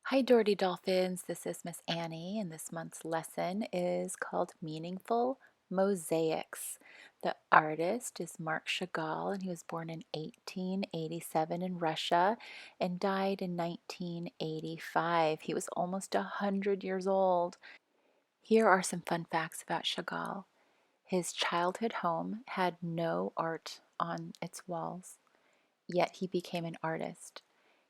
Hi, Dougherty Dolphins. This is Miss Annie, and this month's lesson is called Meaningful Mosaics. The artist is Marc Chagall, and he was born in 1887 in Russia and died in 1985. He was almost 100 years old. Here are some fun facts about Chagall. His childhood home had no art on its walls, yet he became an artist.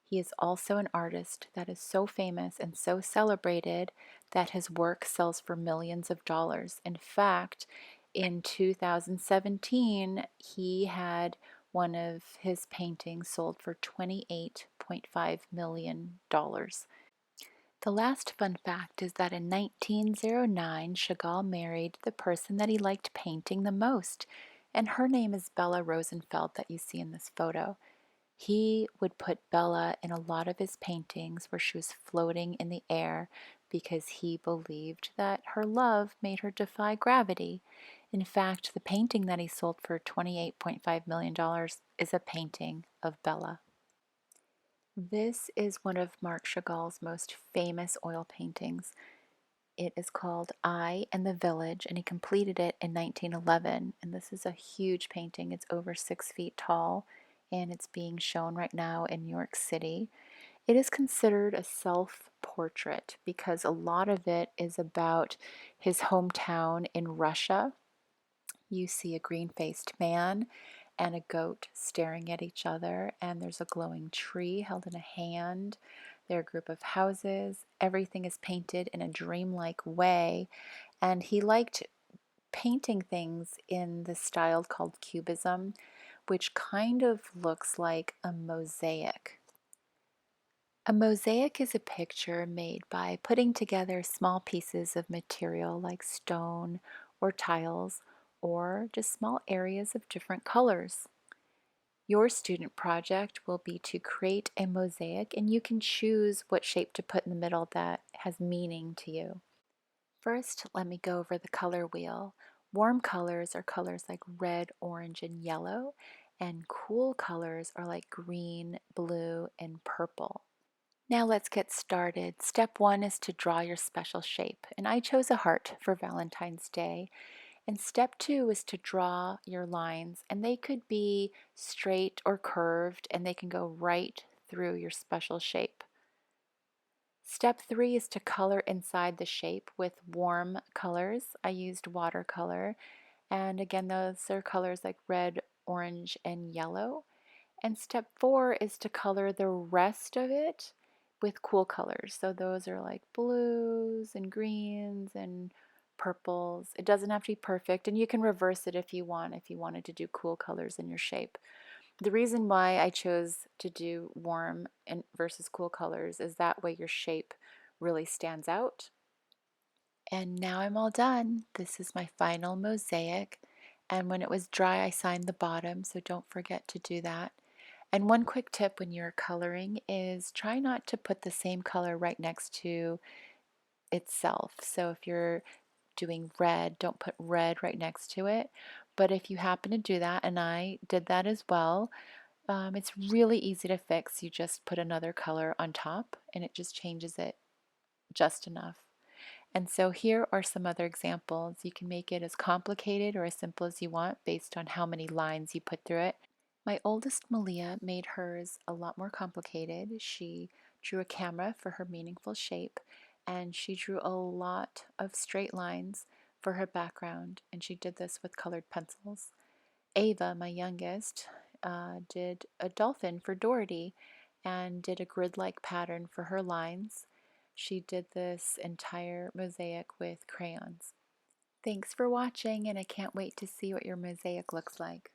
He is also an artist that is so famous and so celebrated that his work sells for millions of dollars. In fact, in 2017, he had one of his paintings sold for $28.5 million. The last fun fact is that in 1909, Chagall married the person that he liked painting the most, and her name is Bella Rosenfeld that you see in this photo. He would put Bella in a lot of his paintings where she was floating in the air because he believed that her love made her defy gravity. In fact, the painting that he sold for $28.5 million is a painting of Bella. This is one of Marc Chagall's most famous oil paintings. It is called I and the Village, and he completed it in 1911. And this is a huge painting. It's over 6 feet tall, and it's being shown right now in New York City. It is considered a self-portrait because a lot of it is about his hometown in Russia. You see a green-faced man and a goat staring at each other, and there's a glowing tree held in a hand. There are a group of houses. Everything is painted in a dreamlike way, and he liked painting things in the style called Cubism, which kind of looks like a mosaic. A mosaic is a picture made by putting together small pieces of material like stone or tiles or just small areas of different colors. Your student project will be to create a mosaic, and you can choose what shape to put in the middle that has meaning to you. First, let me go over the color wheel. Warm colors are colors like red, orange, and yellow, and cool colors are like green, blue, and purple. Now let's get started. Step one is to draw your special shape, and I chose a heart for Valentine's Day. And step two is to draw your lines, and they could be straight or curved, and they can go right through your special shape. Step three is to color inside the shape with warm colors. I used watercolor, and again, those are colors like red, orange, and yellow. And step four is to color the rest of it with cool colors. So those are like blues and greens and purples. It doesn't have to be perfect, and you can reverse it if you want, if you wanted to do cool colors in your shape. The reason why I chose to do warm and versus cool colors is that way your shape really stands out. And now I'm all done. This is my final mosaic. And when it was dry, I signed the bottom, so don't forget to do that. And one quick tip when you're coloring is try not to put the same color right next to itself. So if you're doing red, don't put red right next to it. But if you happen to do that, and I did that as well, it's really easy to fix. You just put another color on top and it just changes it just enough. And so here are some other examples. You can make it as complicated or as simple as you want based on how many lines you put through it. My oldest, Malia, made hers a lot more complicated. She drew a camera for her meaningful shape, and she drew a lot of straight lines for her background, and she did this with colored pencils. Ava, my youngest, did a dolphin for Dougherty and did a grid-like pattern for her lines. She did this entire mosaic with crayons. Thanks for watching, and I can't wait to see what your mosaic looks like.